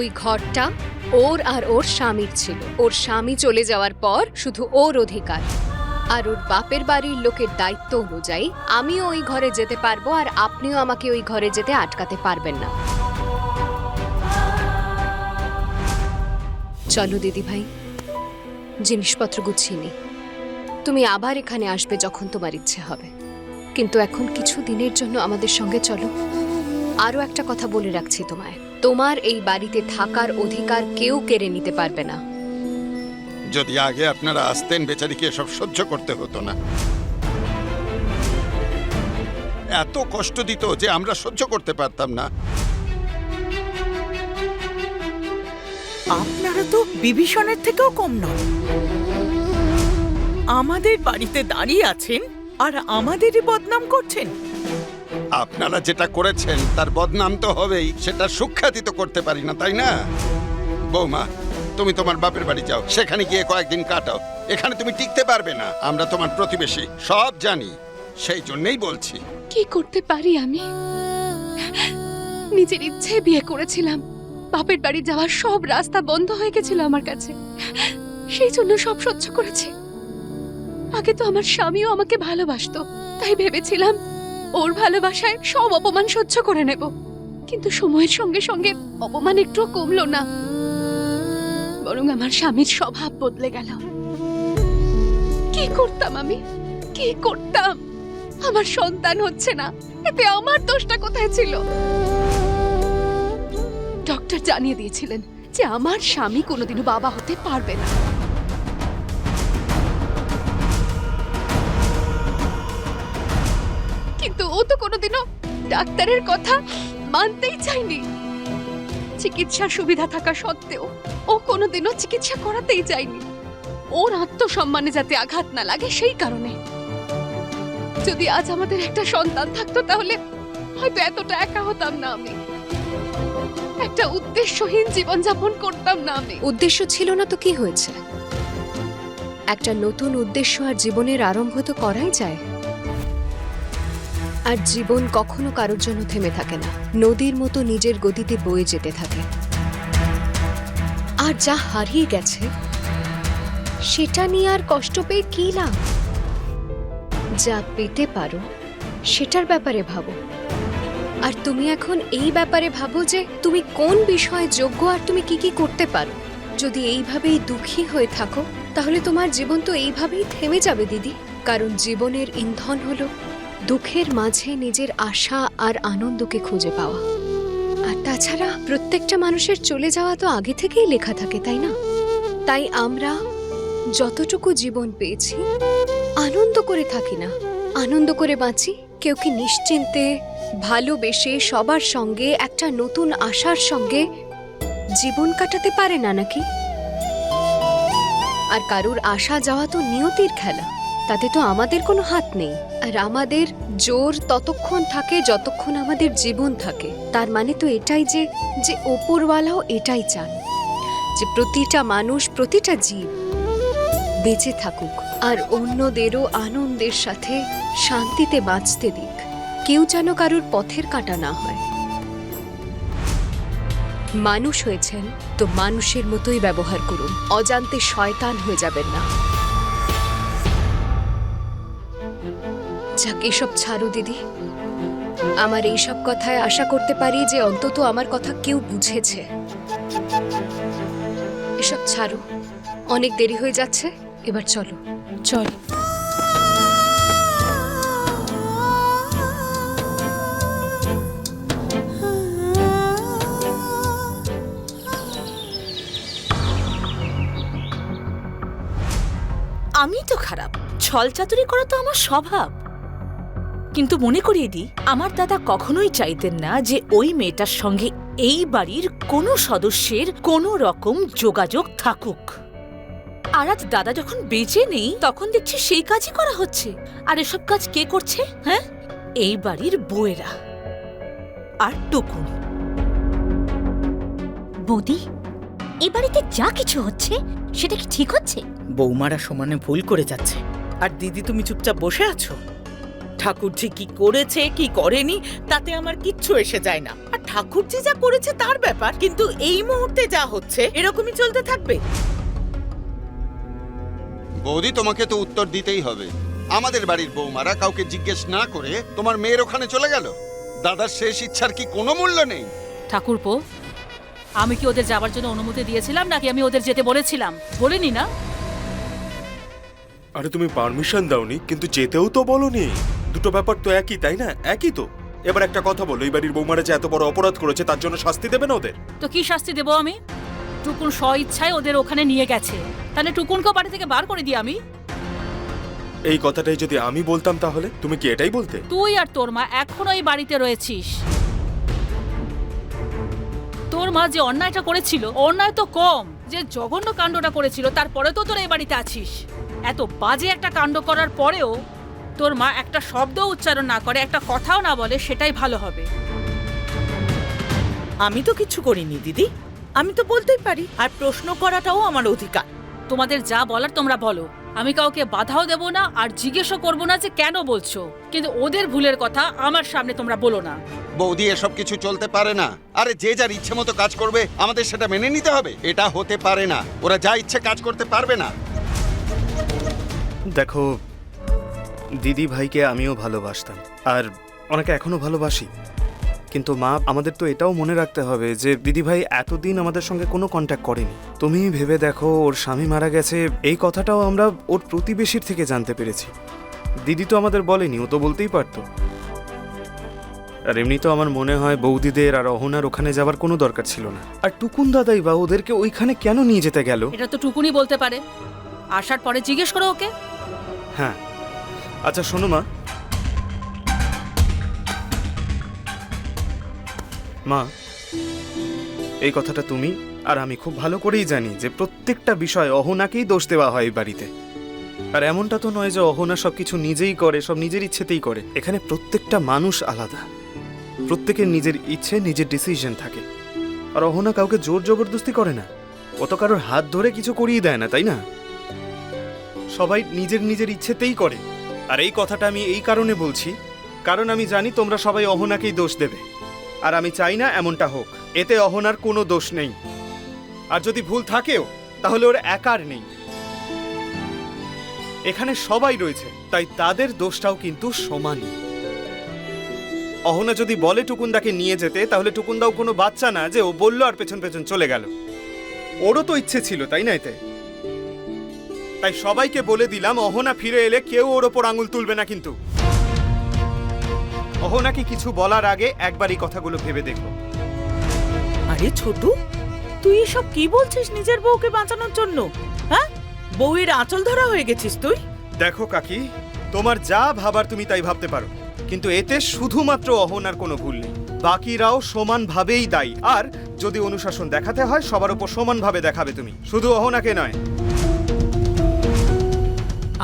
ওই ঘরটা ওর আর ওর স্বামীর ছিল। ওর স্বামী চলে যাওয়ার পর শুধু ওর অধিকার। আর ওর বাপের বাড়ির লোকের দায়িত্ব অনুযায়ী আমিও ওই ঘরে যেতে পারবো, আর আপনিও আমাকে ওই ঘরে যেতে আটকাতে পারবেন না। চলো দিদি ভাই, জিনিসপত্র গুছিয়ে নি। তুমি আবার এখানে আসবে যখন তোমার ইচ্ছে হবে, কিন্তু এখন কিছু দিনের জন্য আমাদের সঙ্গে চলো। আরো একটা কথা বলে রাখছি তোমায়, তোমার এই বাড়িতে থাকার অধিকার কেউ কেড়ে নিতে পারবে না। যদি আগে আপনারা আসতেন, বেচারিকে এসব সহ্য করতে হতো না। এত কষ্ট দিত যে আমরা সহ্য করতে পারতাম না। আপনারা তো বিভীষণের থেকেও কম নন। আমাদের বাড়িতে দাঁড়িয়ে আছেন আর আমাদেরই বদনাম করছেন। আপনারা যেটা করেছেন তার বদনাম তো হবেই, সেটা সুখ্যাতি তো করতে পারি না, তাই না? বৌমা, তুমি তোমার বাপের বাড়ি যাও, সেখানে গিয়ে কয়েকদিন কাটাও। এখানে তুমি টিকতে পারবে না। আমরা তোমার প্রতিবেশী, সব জানি, সেই জন্যই বলছি। কি করতে পারি আমি? নিজের ইচ্ছে বিয়ে করেছিলাম, বাপের বাড়ি যাওয়ার সব রাস্তা বন্ধ হয়ে গেছিল আমার কাছে, সেই জন্য সব সহ্য করেছি। আগে তো আমার স্বামীও আমাকে ভালোবাসতো, তাই ভেবেছিলাম ওর ভালোবাসায় সব অপমান সহ্য করে নেব। কিন্তু সময়ের সঙ্গে সঙ্গে অপমান একটুও কমলো না, বরং আমার স্বামীর স্বভাব বদলে গেল। কি করতাম আমি, কি করতাম? আমার সন্তান হচ্ছে না, এতে আমার দোষটা কোথায় ছিল? ডক্টর জানিয়ে দিয়েছিলেন যে আমার স্বামী কোনোদিনও বাবা হতে পারবে না। কিন্তু ও তো কোনোদিনও ডাক্তারের কথা মানতেই চায়নি। চিকিৎসার সুবিধা থাকা সত্ত্বেও ও কোনোদিনও চিকিৎসা করাতেই চায়নি। ওর আত্মসম্মানে যাতে আঘাত না লাগে সেই কারণে। যদি আজ আমাদের একটা সন্তান থাকতো তাহলে হয়তো এতটা একা হতাম না আমি, একটা উদ্দেশ্যহীন জীবনযাপন করতাম না আমি। উদ্দেশ্য ছিল না তো কি হয়েছে? একটা নতুন উদ্দেশ্য আর জীবনের আরম্ভ তো করাই যায়। আর জীবন কখনো কারোর জন্য থেমে থাকে না, নদীর মতো নিজের গতিতে বয়ে যেতে থাকে। আর যা হারিয়ে গেছে সেটা নিয়ে আর কষ্ট পেয়ে কি লাভ? যা পেতে পারো সেটার ব্যাপারে ভাবো। আর তুমি এখন এই ব্যাপারে ভাবো যে তুমি কোন বিষয়ে যোগ্য আর তুমি কি কি করতে পারো। যদি এইভাবেই দুঃখী হয়ে থাকো তাহলে তোমার জীবন তো এইভাবেই থেমে যাবে দিদি। কারণ জীবনের ইন্ধন হলো দুঃখের মাঝে নিজের আশা আর আনন্দকে খুঁজে পাওয়া। আর তাছাড়া প্রত্যেকটা মানুষের চলে যাওয়া তো আগে থেকেই লেখা থাকে, তাই না? তাই আমরা যতটুকু জীবন পেয়েছি আনন্দ করে থাকি না, আনন্দ করে বাঁচি। কেউ কি নিশ্চিন্তে ভালোবেসে সবার সঙ্গে একটা নতুন আশার সঙ্গে জীবন কাটাতে পারে না নাকি? আর কারুর আসা যাওয়া তো নিয়তির খেলা, তাতে তো আমাদের কোনো হাত নেই। আর আমাদের জোর ততক্ষণ থাকে যতক্ষণ আমাদের জীবন থাকে। তার মানে তো এটাই যে ওপরওয়ালাও এটাই চান যে প্রতিটা মানুষ, প্রতিটা জীব বেঁচে থাকুক আর অন্যদেরও আনন্দের সাথে শান্তিতে বাঁচতে দিক। কেউ যেন কারুর পথের কাঁটা না হয়। মানুষ হয়েছেন তো মানুষের মতোই ব্যবহার করুন, অজান্তে শয়তান হয়ে যাবেন না। যাক, এসব ছাড়ো দিদি। আমার এইসব কথায় আশা করতে পারি যে অন্তত আমার কথা কেউ বুঝেছে। এসব ছাড়ো, অনেক দেরি হয়ে যাচ্ছে, এবার চলো। চল। আমি তো খারাপ, ছলচাতুরি করা তো আমার স্বভাব। কিন্তু মনে করিয়ে দিই, আমার দাদা কখনোই চাইতেন না যে ওই মেয়েটার সঙ্গে এই বাড়ির কোনো সদস্যের কোনো রকম যোগাযোগ থাকুক। আর আজ দাদা যখন বেঁচে নেই তখন দেখছি সেই কাজই করা হচ্ছে। আর এসব কাজ কে করছে? হ্যাঁ, এই বাড়ির বউয়েরা আর টুকুন। বৌদি, এ বাড়িতে যা কিছু হচ্ছে সেটা কি ঠিক হচ্ছে? বৌমারা সমানে ভুল করে যাচ্ছে, আর দিদি তুমি চুপচাপ বসে আছো। ঠাকুরজি কি করেছে কি করেনি তাতে আমার কিচ্ছু এসে যায় না। আর ঠাকুরজি যা করেছে তার ব্যাপার, কিন্তু এই মুহূর্তে যা হচ্ছে এরকমই চলতে থাকবে। বৌদি, তোমাকে তো উত্তর দিতেই হবে। আমাদের বাড়ির বৌমারা কাউকে জিজ্ঞেস না করে তোমার মেয়ের ওখানে চলে গেল। দাদার শেষ ইচ্ছার কি কোনো মূল্য নেই? ঠাকুরপো, আমি কি ওদের যাবার জন্য অনুমতি দিয়েছিলাম নাকি আমি ওদের যেতে বলেছিলাম? বলিনি না? আরে তুমি পারমিশন দাওনি, কিন্তু যেতেও তো বলোনি। দুটো ব্যাপার তো একই, তাই না? একই তো। এবার একটা কথা বলো, এই বাড়ির বৌমারা যে এত বড় অপরাধ করেছে তার জন্য শাস্তি দেবে না ওদের? তো কি শাস্তি দেবো আমি? টুকুন স্ব ইচ্ছায় ওদের ওখানে নিয়ে গেছে, তাহলে টুকুনকেও বাড়ি থেকে বার করে দিই আমি? এই কথাটাই যদি আমি বলতাম তাহলে তুমি কি এটাই বলতে? তুই আর তোর মা এখনো এই বাড়িতে রয়েছিস। তোর মা যে অন্যায়টা করেছিল, অন্যায় তো কম, যে জঘন্য কাণ্ডটা করেছিল তারপরে তো তোর এই বাড়িতে আছিস। এত বাজে একটা কাণ্ড করার পরেও তোর মা একটা শব্দ উচ্চারণ না করে, একটা কথাও না বলে, সেটাই ভালো হবে। আমি তো কিছু করিনি দিদি, আমি তো বলতেই পারি, আর প্রশ্ন করাটাও আমার অধিকার। তোমাদের যা বলার তোমরা বলো, আমি কাউকে বাধাও দেব না আর জিজ্ঞেসও করবো না যে কেন বলছো, কিন্তু ওদের ভুলের কথা আমার সামনে তোমরা বলো না। বৌদি, এসব কিছু চলতে পারে না। আরে যে যার ইচ্ছে মতো কাজ করবে, আমাদের সেটা মেনে নিতে হবে? এটা হতে পারে না। ওরা যা ইচ্ছে কাজ করতে পারবে না। দেখো, দিদি ভাইকে আমিও ভালোবাসতাম আর ওনাকে এখনো ভালোবাসি, কিন্তু মা, আমাদের তো এটাও মনে রাখতে হবে যে দিদি ভাই এতদিন আমাদের সঙ্গে কোনো কন্ট্যাক্ট করেনি। তুমি ভেবে দেখো, ওর স্বামী মারা গেছে, এই কথাটাও আমরা ওর প্রতিবেশীর থেকে জানতে পেরেছি। দিদি তো আমাদের বলেনি, ও তো বলতেই পারতো। আর এমনি তো আমার মনে হয় বৌদিদের আর অহনার ওখানে যাবার কোনো দরকার ছিল না। আর টুকুন দাদাই বা ওদেরকে ওইখানে কেন নিয়ে যেতে গেল? এটা তো টুকুনি বলতে পারে, আসার পরে জিজ্ঞেস করো ওকে। হ্যাঁ, আচ্ছা শোনো মা, মা, এই কথাটা তুমি আর আমি খুব ভালো করেই জানি যে প্রত্যেকটা বিষয় অহনাকেই দোষ দেওয়া হয় এই বাড়িতে। আর এমনটা তো নয় যে অহনা সবকিছু নিজেই করে, সব নিজের ইচ্ছেতেই করে। এখানে প্রত্যেকটা মানুষ আলাদা, প্রত্যেকের নিজের ইচ্ছে, নিজের ডিসিশন থাকে। আর অহনা কাউকে জোর জবরদস্তি করে না, ও তো কারোর হাত ধরে কিছু করিয়ে দেয় না, তাই না? সবাই নিজের নিজের ইচ্ছেতেই করে। আর এই কথাটা আমি এই কারণে বলছি, কারণ আমি জানি তোমরা সবাই অহনাকেই দোষ দেবে, আর আমি চাই না এমনটা হোক। এতে অহনার কোনো দোষ নেই, আর যদি ভুল থাকেও তাহলে ওর একার নেই। এখানে সবাই রয়েছে, তাই তাদের দোষটাও কিন্তু সমানই। অহনা যদি বলে টুকুনদাকে নিয়ে যেতে, তাহলে টুকুনদাও কোনো বাচ্চা না যে ও বলল আর পেছন পেছন চলে গেল। ওরও তো ইচ্ছে ছিল, তাই না? এতে তাই সবাইকে বলে দিলাম, অহনা ফিরে এলে কেউ ওর ওপর আঙুল তুলবে না। কিন্তু অহনাকে কিছু বলার আগে একবার এই কথাগুলো ভেবে দেখো। আরে ছোটু, তুই এসব কি বলছিস নিজের বউকে বাঁচানোর জন্য? হ্যাঁ, বউয়ের আঁচল ধরা হয়ে গেছিস তুই। দেখো কাকি, তোমার যা ভাবার তুমি তাই ভাবতে পারো, কিন্তু এতে শুধুমাত্র অহনার কোনো ভুল নেই। বাকিরাও সমানভাবেই দায়ী। আর যদি অনুশাসন দেখাতে হয়, সবার উপর সমানভাবে দেখাবে তুমি, শুধু অহনাকে নয়।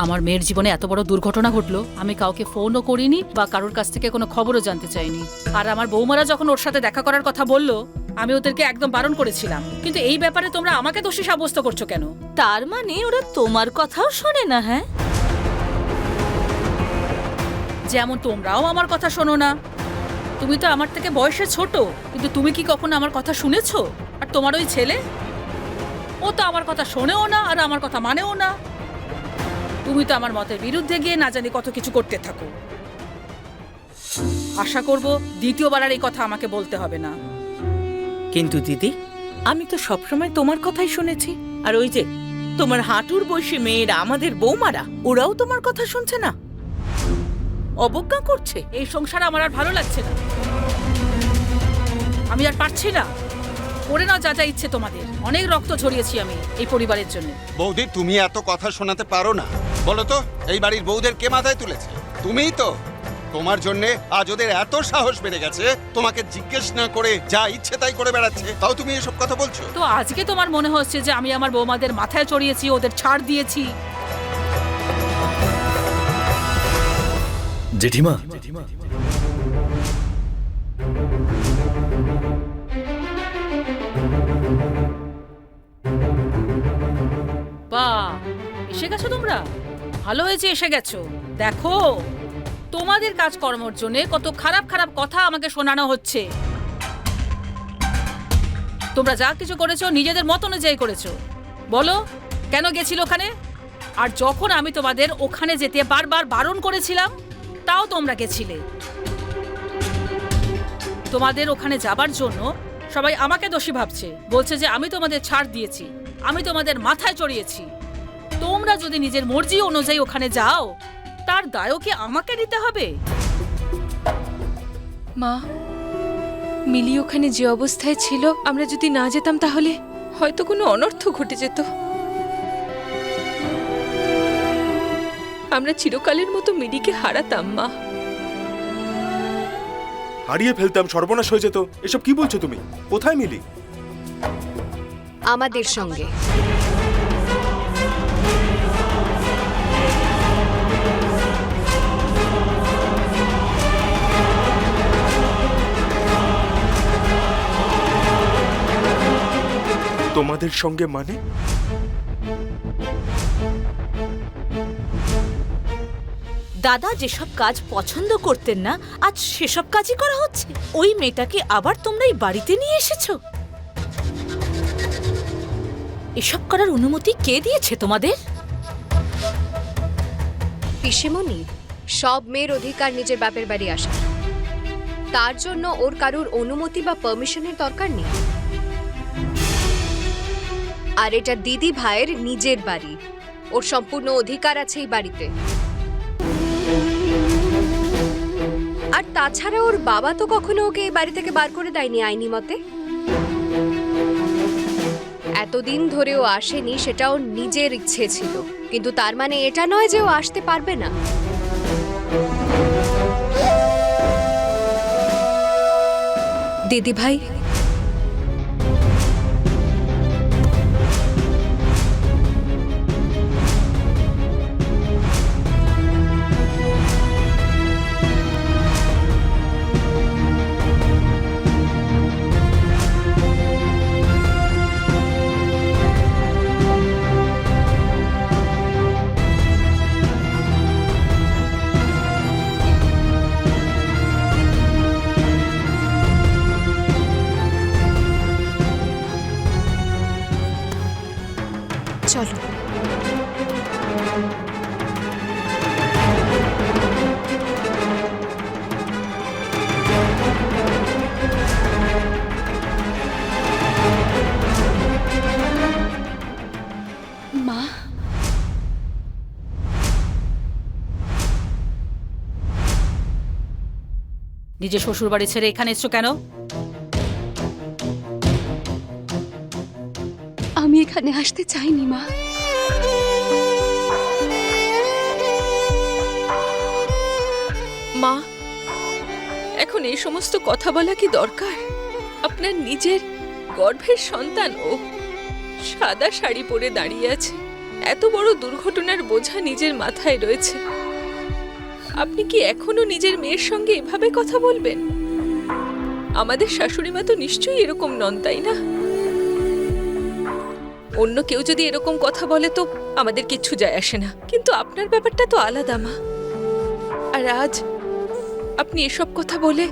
আমার মেয়ের জীবনে এত বড় দুর্ঘটনা ঘটলো, আমি কাউকে ফোনও করিনি বা কারোর কাছ থেকে কোনো খবরও জানতে চাইনি। আর আমার বৌমারা যখন ওর সাথে দেখা করার কথা বললো, আমি ওদেরকে একদম বারণ করেছিলাম। কিন্তু এই ব্যাপারে তোমরা আমাকে দোষী সাব্যস্ত করছো কেন? তার মানে ওরা তোমার কথাও শোনে না? হ্যাঁ, যেমন তোমরাও আমার কথা শোনো না। তুমি তো আমার থেকে বয়সে ছোট, কিন্তু তুমি কি কখনো আমার কথা শুনেছো? আর তোমার ওই ছেলে, ও তো আমার কথা শোনেও না আর আমার কথা মানেও না। তুমি তো আমার মতের বিরুদ্ধে গিয়ে না জানি কত কিছু করতে থাকো। আশা করব দ্বিতীয়বার আর এই কথা আমাকে বলতে হবে না। কিন্তু দিদি, আমি তো সবসময় তোমার কথাই শুনেছি। আর ওই যে তোমার হাঁটুর বয়সী মেয়েরা, আমাদের বৌমারা, ওরাও তোমার কথা শুনছে না, অবজ্ঞা করছে। এই সংসার আমার আর ভালো লাগছে না, আমি আর পারছি না। করে নাও যা যা ইচ্ছে তোমাদের। অনেক রক্ত ঝরিয়েছি আমি এই পরিবারের জন্য। বৌদি, তুমি এত কথা শোনাতে পারো না? বলো তো, এই বাড়ির বউদের কে মাথায় তুলেছে? তুমিই তো। তোমার জন্য আজ ওদের এত সাহস বেড়ে গেছে, তোমাকে জিজ্ঞেস না করে যা ইচ্ছে তাই করে বেড়াচ্ছে, তাও তুমি এসব কথা বলছো? তো আজকে তোমার মনে হচ্ছে যে আমি আমার বৌমাদের মাথায় চড়িয়েছি, ওদের ছাড় দিয়েছি? জেঠিমা, বাহ, এসে গেছো তোমরা? ভালো হয়েছে এসে গেছো। দেখো তোমাদের কাজকর্মর জন্য কত খারাপ খারাপ কথা আমাকে শোনানো হচ্ছে। তোমরা যা কিছু করেছো নিজেদের মত অনুযায়ী করেছো। বলো কেন গেছিল ওখানে? আর যখন আমি তোমাদের ওখানে যেতে বারবার বারণ করেছিলাম তাও তোমরা গেছিলে। তোমাদের ওখানে যাবার জন্য সবাই আমাকে দোষী ভাবছে, বলছে যে আমি তোমাদের ছাড় দিয়েছি, আমি তোমাদের মাথায় চড়িয়েছি। তোমরা যদি নিজের মর্জি অনুযায়ী ওখানে যাও তার দায়ও কি আমাকে নিতে হবে? মা, মিলি ওখানে যে অবস্থায় ছিল, আমরা যদি না যেতাম তাহলে হয়তো কোনো অনর্থ ঘটে যেত। আমরা চিরকালের মতো মিলিকে হারাতাম মা। হারিয়ে ফেলতাম, সর্বনাশ হয়ে যেত। এসব কি বলছো তুমি? কোথায় মিলি? আমাদের সঙ্গে। তোমাদের সঙ্গে মানে? দাদা যেসব কাজ পছন্দ করতেন না আজ সেসব কাজই করা হচ্ছে। ওই মেয়েটাকে আবার তোমরা এই বাড়িতে নিয়ে এসেছো। এসব করার অনুমতি কে দিয়েছে তোমাদের? পিসিমণি, সব মেয়ের অধিকার নিজের বাপের বাড়ি আসার। তার জন্য ওর কারোর অনুমতি বা পারমিশনের দরকার নেই। আর এটা দিদি ভাইয়ের নিজের বাড়ি, ওর সম্পূর্ণ অধিকার আছে এই বাড়িতে। আর তাছাড়া ওর বাবা তো কখনো ওকে এই বাড়ি থেকে বার করে দেয়নি আইনি মতে। এতদিন ধরে ও আসেনি সেটা ওর নিজের ইচ্ছে ছিল, কিন্তু তার মানে এটা নয় যে ও আসতে পারবে না। দিদি ভাই, চলো। মা, নিজের শ্বশুর বাড়ি ছেড়ে এখানে এসছো কেন? আমি এখানে আসতে চাইনি মা। মা, এখন এই সমস্ত কথা বলা কি দরকার? আপনার নিজের গর্ভের সন্তান ও সাদা শাড়ি পরে দাঁড়িয়ে আছে। এত বড় দুর্ঘটনার বোঝা নিজের মাথায় রয়েছে। আপনি কি এখনো নিজের মেয়ের সঙ্গে এভাবে কথা বলবেন? আমাদের শাশুড়ি মা তো নিশ্চয়ই এরকম নন, তাই না? অন্য কেউ যদি এরকম কথা বলে তো আমাদের কিচ্ছু যায় আসে না, কিন্তু আপনার ব্যাপারটা তো আলাদা মা। আর আজ আপনি এসব কথা বলে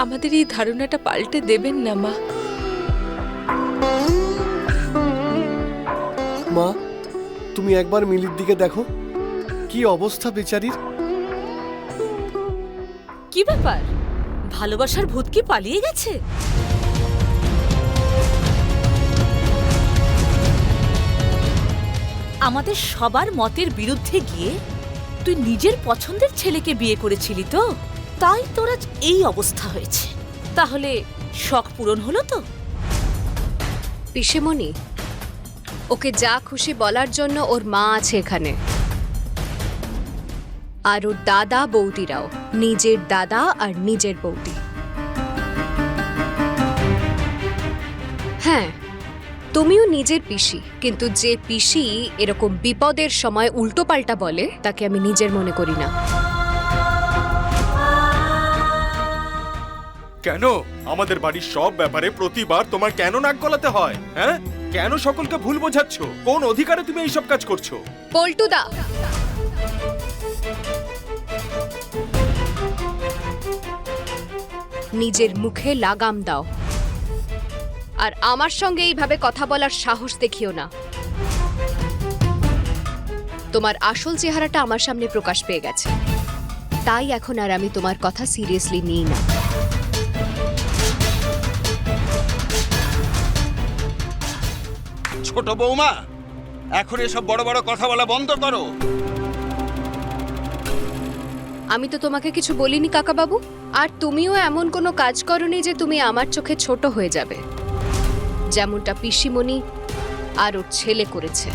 আমাদের এই ধারণাটা পাল্টে দেবেন না মা। মা, তুমি একবার মিলির দিকে দেখো, কি অবস্থা বেচারির। কি ব্যাপার? ভালোবাসার ভূত কি পালিয়ে গেছে? আমাদের সবার মতের বিরুদ্ধে গিয়ে তুই নিজের পছন্দের ছেলেকে বিয়ে করেছিলি তো, তাই তোর আজ এই অবস্থা হয়েছে। তাহলে শখ পূরণ হলো তো? পিসিমণি, ওকে যা খুশি বলার জন্য ওর মা আছে এখানে, আর ওর দাদা বৌদিরাও, নিজের দাদা আর নিজের বৌদি। হ্যাঁ, তুমিও নিজের পিসি, কিন্তু যে পিসি এরকম বিপদের সময় উল্টোপাল্টা বলে তাকে আমি নিজের মনে করি না। কেন আমাদের বাড়ির সব ব্যাপারে প্রতিবার তোমার কেন নাক গলাতে হয়? হ্যাঁ, কেন সকলকে ভুল বোঝাচ্ছ? কোন অধিকারে তুমি এইসব কাজ করছো? পল্টুদা, নিজের মুখে লাগাম দাও আর আমার সঙ্গে এইভাবে কথা বলার সাহস দেখিও না। তোমার আসল চেহারাটা আমার সামনে প্রকাশ পেয়ে গেছে, তাই এখন আর আমি তোমার কথা সিরিয়াসলি নিই না। ছোট বৌমা, এখন এসব বড় বড় কথা বলা বন্ধ করো। আমি তো তোমাকে কিছু বলিনি কাকাবাবু, আর তুমিও এমন কোনো কাজ করনি যে তুমি আমার চোখে ছোট হয়ে যাবে, যেমনটা পিসিমণি আর ওর ছেলে করেছে।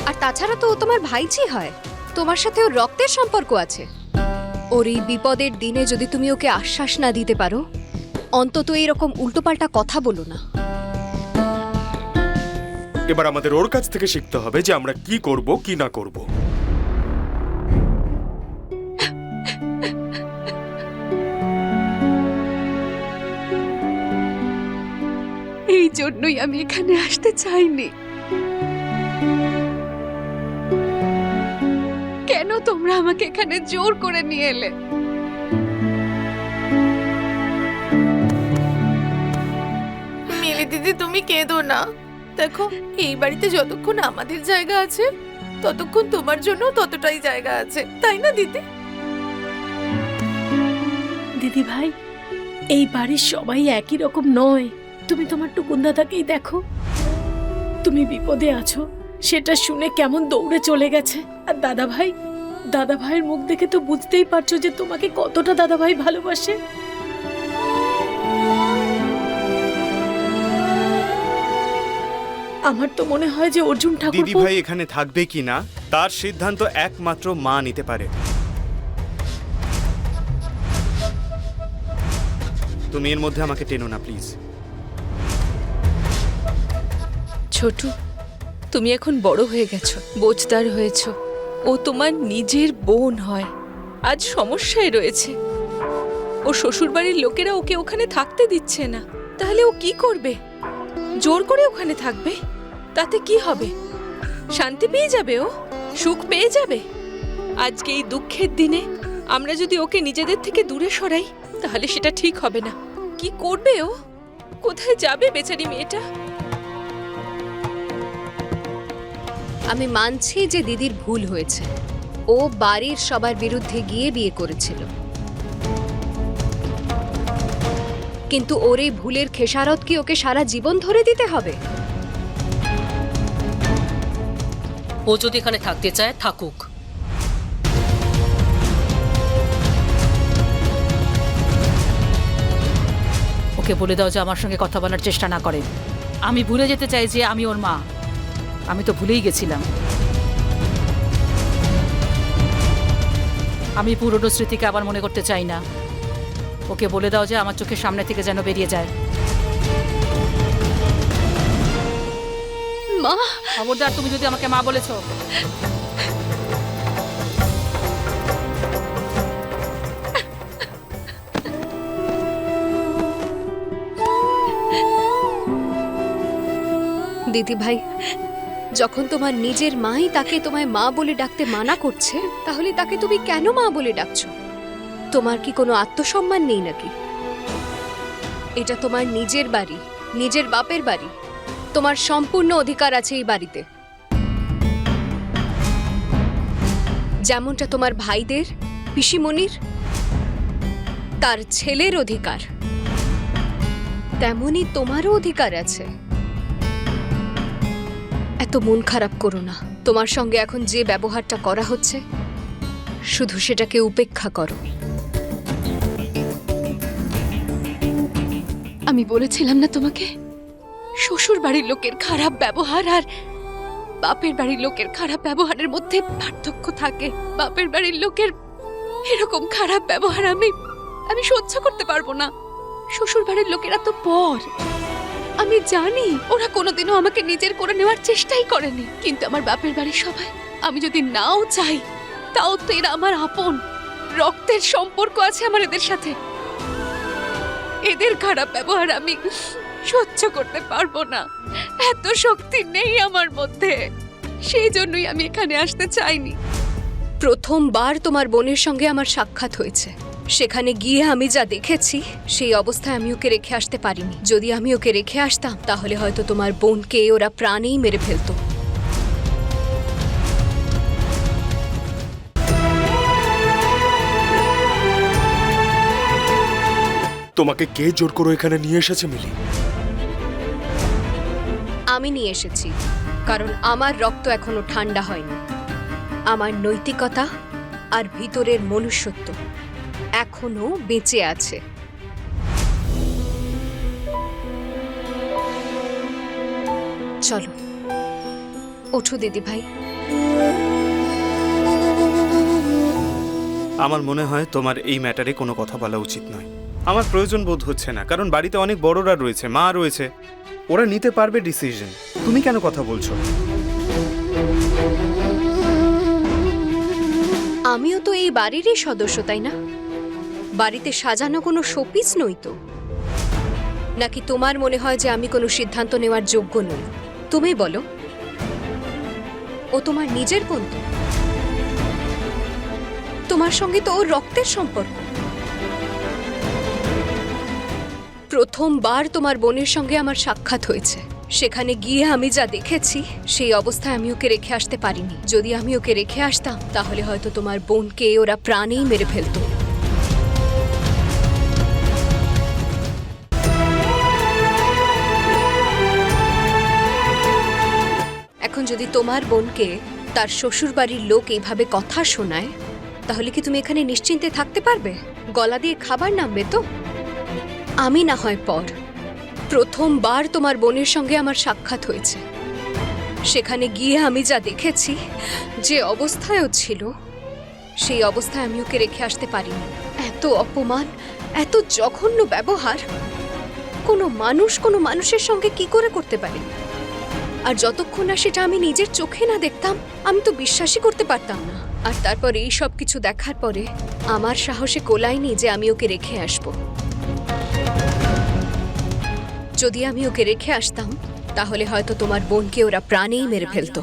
আর তাছাড়া তো ও তোমার ভাইঝি হয়, তোমার সাথে ওর রক্তের সম্পর্ক আছে। ওর এই বিপদের দিনে যদি তুমি ওকে আশ্বাস না দিতে পারো, অন্তত এইরকম উল্টোপাল্টা কথা বলো না। এবার আমাদের ওর কাছ থেকে শিখতে হবে যে আমরা কি করব কি না করব। এই জন্যই আমি এখানে আসতে চাইনি। কেন তোমরা আমাকে এখানে জোর করে নিয়ে এলে? মিলি দিদি, তুমি কেঁদো না। দেখো, এই বাড়িতে যতক্ষণ আমাদের জায়গা আছে ততক্ষণ তোমার জন্য ততটাই জায়গা আছে, তাই না দিদি? দিদি ভাই, এই বাড়ির সবাই একই রকম নয়। তুমি তোমার টুকুন দাদাকেই দেখো, তুমি বিপদে আছো সেটা শুনে কেমন দৌড়ে চলে গেছে। আর দাদা ভাইয়ের মুখ দেখে তো বুঝতেই পারছো যে তোমাকে কতটা দাদা ভাই ভালোবাসে। আমার তো মনে হয় যে অর্জুন ঠাকুর দিদি ভাই এখানে থাকবে কি না তার সিদ্ধান্ত একমাত্র মা নিতে পারে। তুমি এর মধ্যে আমাকে টেনো না প্লিজ। ছোটু, তুমি এখন বড় হয়ে গেছো, বোঝদার হয়েছো। ও তোমার নিজের বোন হয়, আজ সমস্যায় রয়েছে। ও শ্বশুরবাড়ির লোকেরা ওকে ওখানে থাকতে দিচ্ছে না, তাহলে ও কি করবে? জোর করে ওখানে থাকবে? তাতে কি হবে? শান্তি পেয়ে যাবে, ও সুখ পেয়ে যাবে। আজকে এই দুঃখের দিনে আমরা যদি ওকে নিজেদের থেকে দূরে সরাই, তাহলে সেটা ঠিক হবে না। কি করবে ও? কোথায় যাবে বেচারি মেয়েটা? আমি মানছি যে দিদির ভুল হয়েছে, ও বাড়ির সবার বিরুদ্ধে গিয়ে বিয়ে করেছিল, কিন্তু ওর এই ভুলের খেসারত কি ওকে সারা জীবন ধরে দিতে হবে? ও যদি এখানে থাকতে চায় থাকুক। ওকে বলে দাও যে আমার সঙ্গে কথা বলার চেষ্টা না করে। আমি ভুলে যেতে চাই যে আমি ওর মা। আমি তো ভুলেই গেছিলাম। আমি পুরনো স্মৃতিকে আবার মনে করতে চাই না। ওকে বলে দাও যে আমার চোখের সামনে থেকে যেন বেরিয়ে যায়। মা, খবরদার, তুমি যদি আমাকে মা বলেছো। দিদি ভাই, যখন তোমার নিজের মাই তাকে তোমায় মা বলে ডাকতে মানা করছে, তাহলে তাকে তুমি কেন মা বলে ডাকছো? তোমার কি কোনো আত্মসম্মান নেই নাকি? এটা তোমার নিজের বাড়ি, নিজের বাপের বাড়ি। তোমার সম্পূর্ণ অধিকার আছে এই বাড়িতে, যেমনটা তোমার ভাইদের, পিসিমণির, তার ছেলের অধিকার, তেমনি তোমারও অধিকার আছে। এত মন খারাপ করো না। তোমার সঙ্গে এখন যে ব্যবহারটা করা হচ্ছে, শুধু সেটাকে উপেক্ষা করো। আমি বলেছিলাম না তোমাকে, শ্বশুর বাড়ির লোকের খারাপ ব্যবহার আর বাপের বাড়ির লোকের খারাপ ব্যবহারের মধ্যে পার্থক্য থাকে। বাপের বাড়ির লোকের এরকম খারাপ ব্যবহার আমি সহ্য করতে পারবো না। শ্বশুর বাড়ির লোকেরা তো পর। আমি জানি ওরা কোনোদিনও আমাকে নিজের করে নেওয়ার চেষ্টাই করেনি, কিন্তু আমার বাপের বাড়ির সবাই, আমি যদি নাও চাই তাও তো এরা আমার আপন। রক্তের সম্পর্ক আছে আমার এদের সাথে। এদের খারাপ ব্যবহার আমি সহ্য করতে পারবো না। এত শক্তি নেই আমার মধ্যে, সেই জন্যই আমি এখানে আসতে চাইনি। প্রথমবার তোমার বোনের সঙ্গে আমার সাক্ষাৎ হয়েছে। সেখানে গিয়ে আমি যা দেখেছি সেই অবস্থায় আমি ওকে রেখে আসতে পারিনি। যদি আমি ওকে রেখে আসতাম তাহলে হয়তো তোমার বোনকে ওরা প্রাণেই মেরে ফেলতো। তোমাকে কে জোর করে এখানে নিয়ে এসেছে মিলি? আমি নিয়ে এসেছি কারণ আমার রক্ত এখনো ঠান্ডা হয়নি। আমার নৈতিকতা আর ভিতরের মনুষ্যত্ব এখনো বেঁচে আছে। চলো ওঠো দিদি ভাই। আমার মনে হয় তোমার এই ম্যাটারে কোনো কথা বলা উচিত নয়। আমার প্রয়োজন বোধ হচ্ছে না, কারণ বাড়িতে অনেক বড়রা রয়েছে, মা রয়েছে, ওরা নিতে পারবে ডিসিশন। তুমি কেন কথা বলছো? আমিও তো এই বাড়িরই সদস্য, তাই না? বাড়িতে সাজানো কোনো শোপিস নই তো। নাকি তোমার মনে হয় যে আমি কোনো সিদ্ধান্ত নেওয়ার যোগ্য নই? তুমি বলো, ও তোমার নিজের বোন তো? তোমার সঙ্গে তো ওর রক্তের সম্পর্ক। প্রথমবার তোমার বোনের সঙ্গে আমার সাক্ষাৎ হয়েছে। সেখানে গিয়ে আমি যা দেখেছি সেই অবস্থায় আমি ওকে রেখে আসতে পারিনি। যদি আমি ওকে রেখে আসতাম তাহলে হয়তো তোমার বোনকে ওরা প্রাণেই মেরে ফেলতো। এখন যদি তোমার বোনকে তার শ্বশুরবাড়ির লোক এইভাবে কথা শোনায়, তাহলে কি তুমি এখানে নিশ্চিন্তে থাকতে পারবে? গলা দিয়ে খাবার নামবে তো? আমি না হয় পর, প্রথমবার তোমার বোনের সঙ্গে আমার সাক্ষাৎ হয়েছে। সেখানে গিয়ে আমি যা দেখেছি, যে অবস্থায়ও ছিল, সেই অবস্থায় আমি ওকে রেখে আসতে পারিনি। এত অপমান, এত জঘন্য ব্যবহার কোনো মানুষের সঙ্গে কি করে করতে পারে? আর যতক্ষণ না সেটা আমি নিজের চোখে না দেখতাম, আমি তো বিশ্বাসই করতে পারতাম না। আর তারপর এই সব কিছু দেখার পরে আমার সাহসে কোলায়নি যে আমি ওকে রেখে আসব। যদি আমি ওকে রেখে আসতাম তাহলে হয়তো তোমার বোনকে ওরা প্রাণেই মেরে ফেলতো।